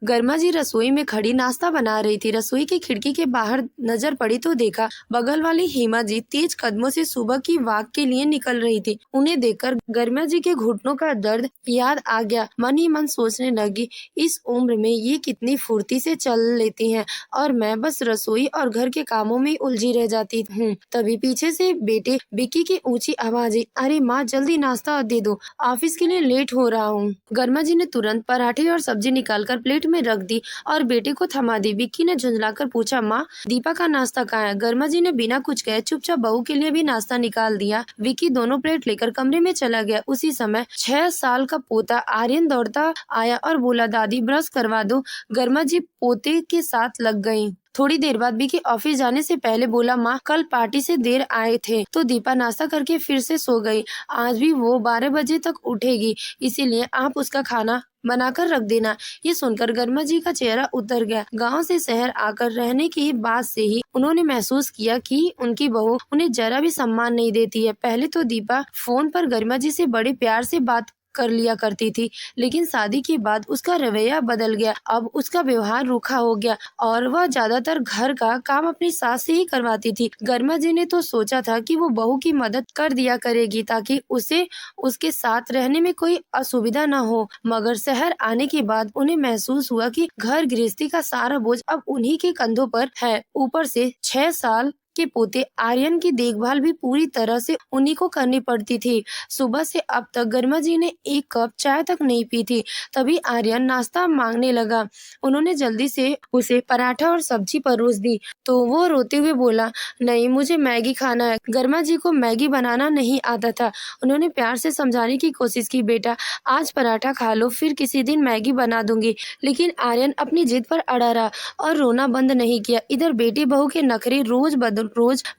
गर्मा जी रसोई में खड़ी नाश्ता बना रही थी। रसोई की खिड़की के बाहर नजर पड़ी तो देखा बगल वाली हेमा जी तेज कदमों से सुबह की वॉक के लिए निकल रही थी। उन्हें देखकर गर्मा जी के घुटनों का दर्द याद आ गया। मन ही मन सोचने लगी, इस उम्र में ये कितनी फुर्ती से चल लेती हैं और मैं बस रसोई और घर के कामों में उलझी रह जाती हूँ। तभी पीछे से बेटे विक्की की ऊंची आवाज आई, अरे माँ जल्दी नाश्ता दे दो, ऑफिस के लिए लेट हो रहा हूँ। गर्मा जी ने तुरंत पराठे और सब्जी निकालकर प्लेट में रख दी और बेटे को थमा दी। विक्की ने झुंझलाकर पूछा, माँ दीपा का नाश्ता कहाँ है? गर्मा जी ने बिना कुछ कहे चुपचाप बहू के लिए भी नाश्ता निकाल दिया। विक्की दोनों प्लेट लेकर कमरे में चला गया। उसी समय 6 साल का पोता आर्यन दौड़ता आया और बोला, दादी ब्रश करवा दो। गर्मा जी पोते के साथ लग गयी। थोड़ी देर बाद विक्की ऑफिस जाने से पहले बोला, माँ कल पार्टी से देर आए थे तो दीपा नाश्ता करके फिर से सो गई। आज भी वो 12 बजे तक उठेगी, इसीलिए आप उसका खाना बनाकर रख देना। ये सुनकर गर्मा जी का चेहरा उतर गया। गांव से शहर आकर रहने के बाद से ही उन्होंने महसूस किया कि उनकी बहू उन्हें जरा भी सम्मान नहीं देती है। पहले तो दीपा फोन पर गर्मा जी से बड़े प्यार से बात कर लिया करती थी, लेकिन शादी के बाद उसका रवैया बदल गया। अब उसका व्यवहार रूखा हो गया और वह ज्यादातर घर का काम अपनी सास से ही करवाती थी। गर्मा जी ने तो सोचा था कि वो बहू की मदद कर दिया करेगी ताकि उसे उसके साथ रहने में कोई असुविधा न हो, मगर शहर आने के बाद उन्हें महसूस हुआ कि घर गृहस्थी का सारा बोझ अब उन्हीं के कंधों पर है। ऊपर से 6 साल के पोते आर्यन की देखभाल भी पूरी तरह से उन्हीं को करनी पड़ती थी। सुबह से अब तक गर्मा जी ने एक कप चाय तक नहीं पी थी। तभी आर्यन नाश्ता मांगने लगा। उन्होंने जल्दी से उसे पराठा और सब्जी परोस दी तो वो रोते हुए बोला, नहीं मुझे मैगी खाना है। गर्मा जी को मैगी बनाना नहीं आता था। उन्होंने प्यार से समझाने की कोशिश की, बेटा आज पराठा खा लो, फिर किसी दिन मैगी बना दूंगी। लेकिन आर्यन अपनी जिद पर अड़ा रहा और रोना बंद नहीं किया। इधर बेटी बहू के नखरे रोज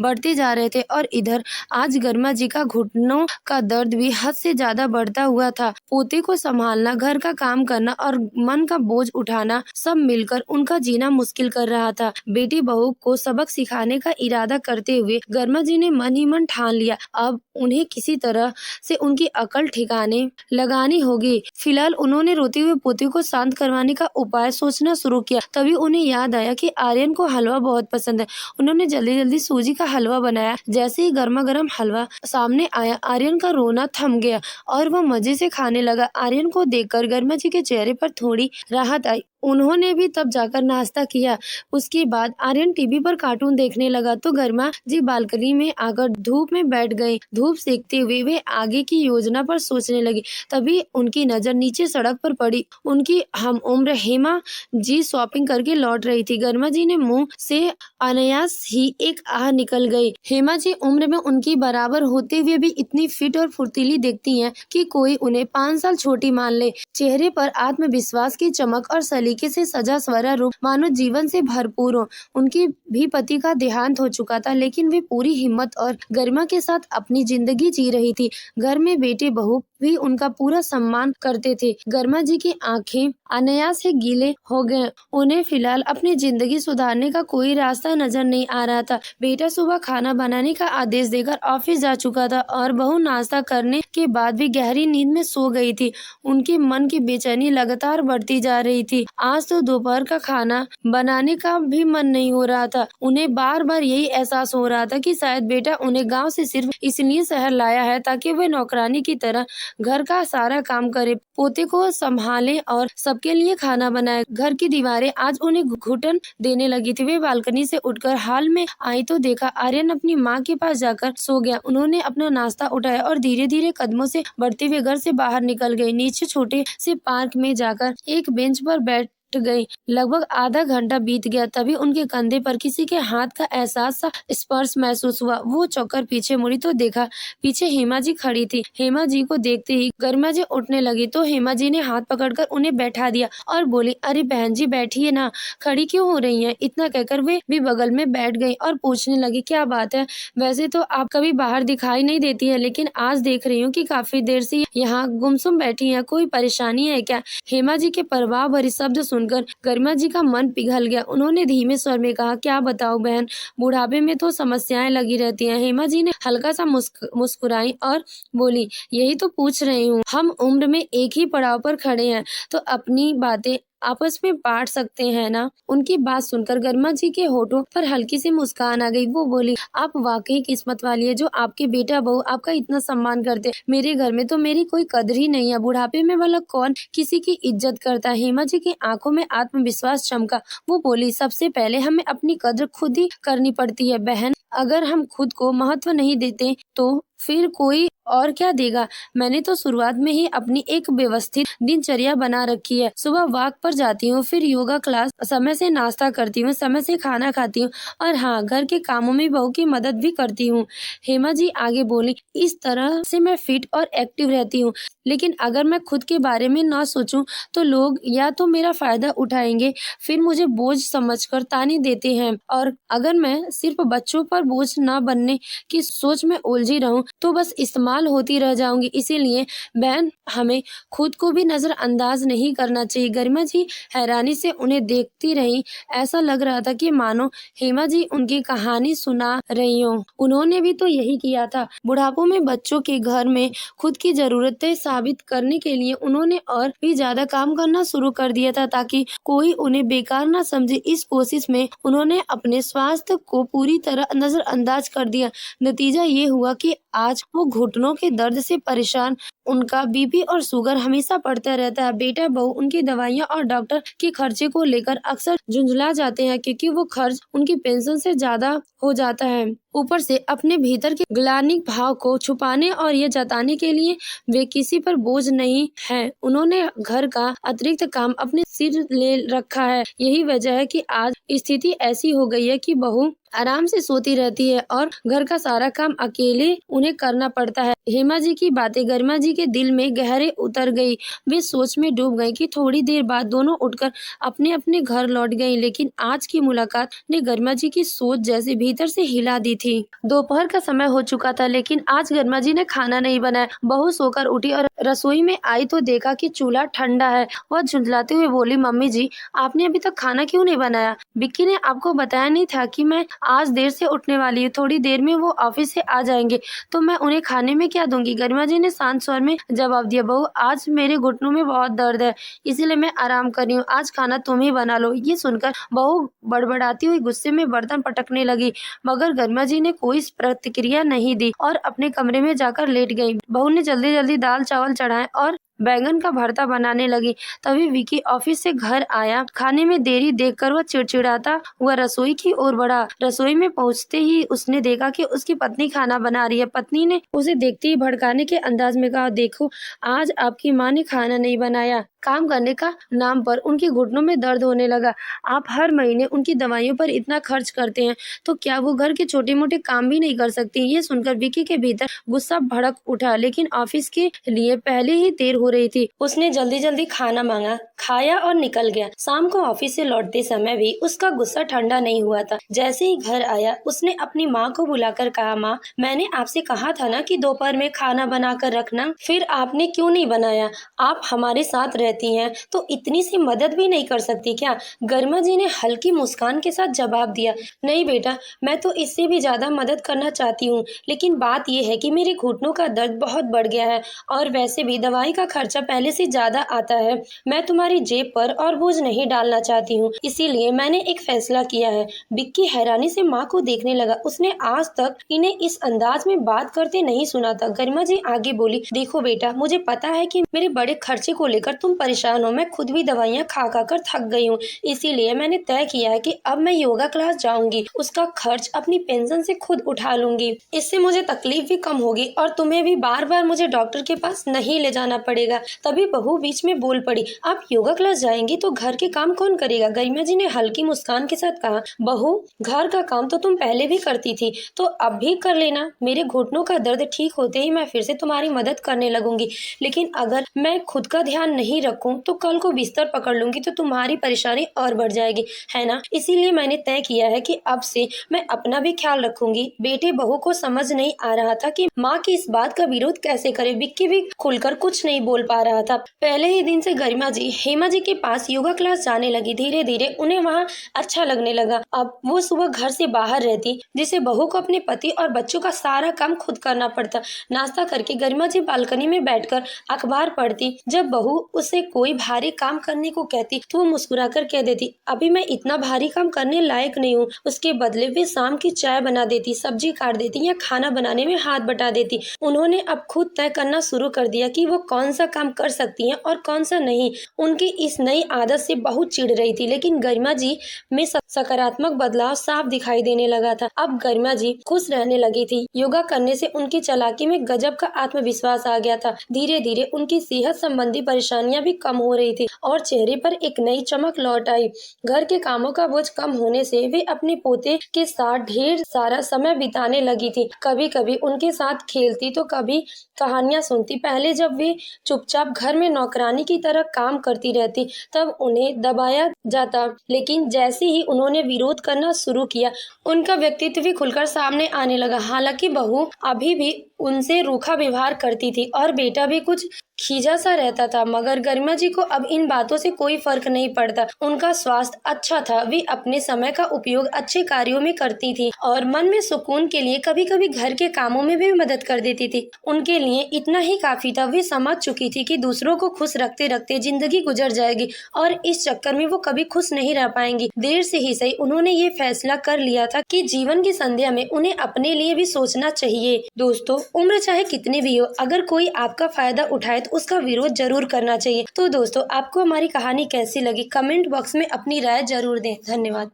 बढ़ते जा रहे थे और इधर आज गर्मा जी का घुटनों का दर्द भी हद से ज्यादा बढ़ता हुआ था। पोते को संभालना, घर का काम करना और मन का बोझ उठाना सब मिलकर उनका जीना मुश्किल कर रहा था। बेटी बहू को सबक सिखाने का इरादा करते हुए गर्मा जी ने मन ही मन ठान लिया, अब उन्हें किसी तरह से उनकी अकल ठिकाने लगानी होगी। फिलहाल उन्होंने रोते हुए पोते को शांत करवाने का उपाय सोचना शुरू किया। तभी उन्हें याद आया कि आर्यन को हलवा बहुत पसंद है। उन्होंने जल्दी जल्दी सूजी का हलवा बनाया। जैसे ही गर्मा गर्म हलवा सामने आया, आर्यन का रोना थम गया और वह मजे से खाने लगा। आर्यन को देखकर गर्मा जी के चेहरे पर थोड़ी राहत आई। उन्होंने भी तब जाकर नाश्ता किया। उसके बाद आर्यन टीवी पर कार्टून देखने लगा तो गर्मा जी बालकनी में आकर धूप में बैठ गए। धूप सेकते हुए वे आगे की योजना पर सोचने लगी। तभी उनकी नजर नीचे सड़क पर पड़ी। उनकी हम उम्र हेमा जी शॉपिंग करके लौट रही थी। गर्मा जी ने मुंह से अनायास ही एक आह निकल गई। हेमा जी उम्र में उनकी बराबर होते हुए भी इतनी फिट और फुर्तीली दिखती हैं कि कोई उन्हें 5 साल छोटी मान ले। चेहरे पर आत्मविश्वास की चमक और सलीके से सजा स्वरा रूप मानो जीवन से भरपूर हो। उनकी भी पति का देहांत हो चुका था, लेकिन वे पूरी हिम्मत और गरिमा के साथ अपनी जिंदगी जी रही थी। घर में बेटे बहू भी उनका पूरा सम्मान करते थे। गर्मा जी की आंखें अनायास से गीले हो गए। उन्हें फिलहाल अपनी जिंदगी सुधारने का कोई रास्ता नजर नहीं आ रहा था। बेटा सुबह खाना बनाने का आदेश देकर ऑफिस जा चुका था और बहू नाश्ता करने के बाद भी गहरी नींद में सो गई थी। उनके मन की बेचैनी लगातार बढ़ती जा रही थी। आज तो दोपहर का खाना बनाने का भी मन नहीं हो रहा था। उन्हें बार बार यही एहसास हो रहा था कि शायद बेटा उन्हें गाँव से सिर्फ इसलिए शहर लाया है ताकि वे नौकरानी की तरह घर का सारा काम करे, पोते को संभाले और सबके लिए खाना बनाए। घर की दीवारें आज उन्हें घुटन देने लगी थी। वे बालकनी से उठकर हॉल में आई तो देखा आर्यन अपनी माँ के पास जाकर सो गया। उन्होंने अपना नाश्ता उठाया और धीरे धीरे कदमों से बढ़ते हुए घर से बाहर निकल गए। नीचे छोटे से पार्क में जाकर एक बेंच पर बैठ गई। लगभग आधा घंटा बीत गया। तभी उनके कंधे पर किसी के हाथ का एहसास सा स्पर्श महसूस हुआ। वो चौंकर पीछे मुड़ी तो देखा पीछे हेमा जी खड़ी थी। हेमा जी को देखते ही गरिमा जी उठने लगी तो हेमा जी ने हाथ पकड़कर उन्हें बैठा दिया और बोली, अरे बहन जी बैठिए ना, खड़ी क्यों हो रही हैं? इतना कहकर वे भी बगल में बैठ गई और पूछने लगी, क्या बात है? वैसे तो आप कभी बाहर दिखाई नहीं देती है, लेकिन आज देख रही हूँ कि काफी देर से यहाँ गुमसुम बैठी हैं। कोई परेशानी है क्या? हेमा जी के प्रभाव भरे शब्द सुनकर गरिमा जी का मन पिघल गया। उन्होंने धीमे स्वर में कहा, क्या बताऊं बहन, बुढ़ापे में तो समस्याएं लगी रहती हैं। हेमा जी ने हल्का सा मुस्कुराई और बोली, यही तो पूछ रही हूँ, हम उम्र में एक ही पड़ाव पर खड़े हैं तो अपनी बातें आपस में बांट सकते हैं ना। उनकी बात सुनकर गरिमा जी के होठों पर हल्की सी मुस्कान आ गई। वो बोली, आप वाकई किस्मत वाली है जो आपके बेटा बहू आपका इतना सम्मान करते। मेरे घर में तो मेरी कोई कदर ही नहीं है। बुढ़ापे में भला कौन किसी की इज्जत करता है। हेमा जी की आंखों में आत्मविश्वास चमका। वो बोली, सबसे पहले हमें अपनी कदर खुद ही करनी पड़ती है बहन। अगर हम खुद को महत्व नहीं देते तो फिर कोई और क्या देगा। मैंने तो शुरुआत में ही अपनी एक व्यवस्थित दिनचर्या बना रखी है। सुबह वॉक पर जाती हूँ, फिर योगा क्लास, समय से नाश्ता करती हूँ, समय से खाना खाती हूँ और हाँ, घर के कामों में बहू की मदद भी करती हूँ। हेमा जी आगे बोली, इस तरह से मैं फिट और एक्टिव रहती हूँ। लेकिन अगर मैं खुद के बारे में ना सोचूं तो लोग या तो मेरा फायदा उठाएंगे, फिर मुझे बोझ समझकर ताने देते हैं, और अगर मैं सिर्फ बच्चों पर बोझ ना बनने की सोच में उलझी रहूं तो बस इस्तेमाल होती रह जाऊंगी। इसीलिए बहन, हमें खुद को भी नजरअंदाज नहीं करना चाहिए। गरिमा जी हैरानी से उन्हें देखती रही। ऐसा लग रहा था कि मानो हेमा जी उनकी कहानी सुना रही हो। उन्होंने भी तो यही किया था। बुढ़ापों में बच्चों के घर में खुद की जरूरतें साबित करने के लिए उन्होंने और भी ज्यादा काम करना शुरू कर दिया था ताकि कोई उन्हें बेकार ना समझे। इस कोशिश में उन्होंने अपने स्वास्थ्य को पूरी तरह नजरअंदाज कर दिया। नतीजा ये हुआ कि आज वो घुटनों के दर्द से परेशान। उनका बीपी और शुगर हमेशा बढ़ता रहता है। बेटा बहू उनकी दवाइयाँ और डॉक्टर के खर्चे को लेकर अक्सर झुंझला जाते हैं क्योंकि वो खर्च उनकी पेंशन से ज्यादा हो जाता है। ऊपर से अपने भीतर के ग्लानिक भाव को छुपाने और ये जताने के लिए वे किसी पर बोझ नहीं है। उन्होंने घर का अतिरिक्त काम अपने सिर ले रखा है। यही वजह है कि आज स्थिति ऐसी हो गई है कि बहू आराम से सोती रहती है और घर का सारा काम अकेले उन्हें करना पड़ता है। हेमा जी की बातें गरिमा जी के दिल में गहरे उतर गई। वे सोच में डूब गई कि थोड़ी देर बाद दोनों उठकर अपने अपने घर लौट गईं। लेकिन आज की मुलाकात ने गरिमा जी की सोच जैसे भीतर से हिला दी थी। दोपहर का समय हो चुका था लेकिन आज गरिमा जी ने खाना नहीं बनाया। बहू सोकर उठी और रसोई में आई तो देखा कि चूल्हा ठंडा है। वह झुंझलाते हुए बोली, मम्मी जी, आपने अभी तक खाना क्यों नहीं बनाया? विक्की ने आपको बताया नहीं था कि मैं आज देर से उठने वाली हूँ। थोड़ी देर में वो ऑफिस से आ जाएंगे तो मैं उन्हें खाने में क्या दूंगी? गरिमा जी ने शांत स्वर में जवाब दिया, बहू, आज मेरे घुटनों में बहुत दर्द है, इसीलिए मैं आराम कर रही हूँ। आज खाना तुम ही बना लो। ये सुनकर बहू बड़बड़ाती हुई गुस्से में बर्तन पटकने लगी, मगर गरिमा जी ने कोई प्रतिक्रिया नहीं दी और अपने कमरे में जाकर लेट गई। बहू ने जल्दी जल्दी दाल चावल चढ़ाए और बैंगन का भरता बनाने लगी। तभी विकी ऑफिस से घर आया। खाने में देरी देखकर वह चिड़चिड़ाता हुआ रसोई की ओर बढ़ा। रसोई में पहुंचते ही उसने देखा कि उसकी पत्नी खाना बना रही है। पत्नी ने उसे देखते ही भड़काने के अंदाज में कहा, देखो, आज आपकी माँ ने खाना नहीं बनाया। काम करने का नाम पर उनके घुटनों में दर्द होने लगा। आप हर महीने उनकी दवाइयों पर इतना खर्च करते हैं तो क्या वो घर के छोटे मोटे काम भी नहीं कर सकती? ये सुनकर विकी के भीतर गुस्सा भड़क उठा, लेकिन ऑफिस के लिए पहले ही देर हो रही थी। उसने जल्दी जल्दी खाना मांगा, खाया और निकल गया। शाम को ऑफिस से लौटते समय भी उसका गुस्सा ठंडा नहीं हुआ था। जैसे ही घर आया उसने अपनी माँ को बुलाकर कहा, माँ, मैंने आपसे कहा था ना कि दोपहर में खाना बना कर रखना, फिर आपने क्यों नहीं बनाया? आप हमारे साथ रहती हैं तो इतनी सी मदद भी नहीं कर सकती क्या? गरिमा जी ने हल्की मुस्कान के साथ जवाब दिया, नहीं बेटा, मैं तो इससे भी ज्यादा मदद करना चाहती हूँ, लेकिन बात यह है कि मेरे घुटनों का दर्द बहुत बढ़ गया है और वैसे भी दवाई का खर्चा पहले से ज्यादा आता है। मैं तुम्हारी जेब पर और बोझ नहीं डालना चाहती हूँ, इसीलिए मैंने एक फैसला किया है। विक्की हैरानी से माँ को देखने लगा। उसने आज तक इन्हें इस अंदाज में बात करते नहीं सुना था। गरिमा जी आगे बोली, देखो बेटा, मुझे पता है कि मेरे बड़े खर्चे को लेकर तुम परेशान हो। मैं खुद भी दवाइयाँ खा खा कर थक गई हूँ, इसीलिए मैंने तय किया है कि अब मैं योगा क्लास जाऊंगी। उसका खर्च अपनी पेंशन से खुद उठा लूंगी। इससे मुझे तकलीफ भी कम होगी और तुम्हें भी बार बार मुझे डॉक्टर के पास नहीं ले जाना पड़ेगा। तभी बहू बीच में बोल पड़ी, आप योगा क्लास जाएंगी तो घर के काम कौन करेगा? गरिमा जी ने हल्की मुस्कान के साथ कहा, बहू, घर का काम तो तुम पहले भी करती थी तो अब भी कर लेना। मेरे घुटनों का दर्द ठीक होते ही मैं फिर से तुम्हारी मदद करने लगूंगी, लेकिन अगर मैं खुद का ध्यान नहीं रखूं तो कल को बिस्तर पकड़ लूंगी तो तुम्हारी परेशानी और बढ़ जाएगी, है ना? इसीलिए मैंने तय किया है कि अब से मैं अपना भी ख्याल रखूंगी। बेटे बहू को समझ नहीं आ रहा था कि माँ की इस बात का विरोध कैसे करे। विक्की भी खुलकर कुछ नहीं बोला। बोल पा रहा था। पहले ही दिन से गरिमा जी हेमा जी के पास योगा क्लास जाने लगी। धीरे धीरे उन्हें वहाँ अच्छा लगने लगा। अब वो सुबह घर से बाहर रहती, जिसे बहू को अपने पति और बच्चों का सारा काम खुद करना पड़ता। नाश्ता करके गरिमा जी बालकनी में बैठकर अखबार पढ़ती। जब बहू उसे कोई भारी काम करने को कहती तो वो मुस्कुराकर कह देती, अभी मैं इतना भारी काम करने लायक नहीं हूँ। उसके बदले वे शाम की चाय बना देती, सब्जी काट देती या खाना बनाने में हाथ बटा देती। उन्होंने अब खुद तय करना शुरू कर दिया कि वो कौन सा काम कर सकती हैं और कौन सा नहीं। उनकी इस नई आदत से बहुत चिढ़ रही थी, लेकिन गरिमा जी में सकारात्मक बदलाव साफ दिखाई देने लगा था। अब गरिमा जी खुश रहने लगी थी। योगा करने से उनकी चालाकी में गजब का आत्मविश्वास आ गया था। धीरे धीरे उनकी सेहत संबंधी परेशानियां भी कम हो रही थी और चेहरे पर एक नई चमक लौट आई। घर के कामों का बोझ कम होने से वे अपने पोते के साथ ढेर सारा समय बिताने लगी थी। कभी कभी उनके साथ खेलती तो कभी कहानियां सुनती। पहले जब वे चुपचाप घर में नौकरानी की तरह काम करती रहती तब उन्हें दबाया जाता, लेकिन जैसे ही उन्होंने विरोध करना शुरू किया उनका व्यक्तित्व भी खुलकर सामने आने लगा। हालांकि बहू अभी भी उनसे रूखा व्यवहार करती थी और बेटा भी कुछ खींचा सा रहता था, मगर गरिमा जी को अब इन बातों से कोई फर्क नहीं पड़ता। उनका स्वास्थ्य अच्छा था, वे अपने समय का उपयोग अच्छे कार्यों में करती थी और मन में सुकून के लिए कभी कभी घर के कामों में भी मदद कर देती थी। उनके लिए इतना ही काफी था। वे समझ चुकी थी कि दूसरों को खुश रखते रखते जिंदगी गुजर जाएगी और इस चक्कर में वो कभी खुश नहीं रह पाएंगी। देर से ही सही उन्होंने ये फैसला कर लिया था कि जीवन की संध्या में उन्हें अपने लिए भी सोचना चाहिए। दोस्तों, उम्र चाहे कितनी भी हो, अगर कोई आपका फायदा उठाए तो उसका विरोध जरूर करना चाहिए। तो दोस्तों, आपको हमारी कहानी कैसी लगी कमेंट बॉक्स में अपनी राय जरूर दें। धन्यवाद।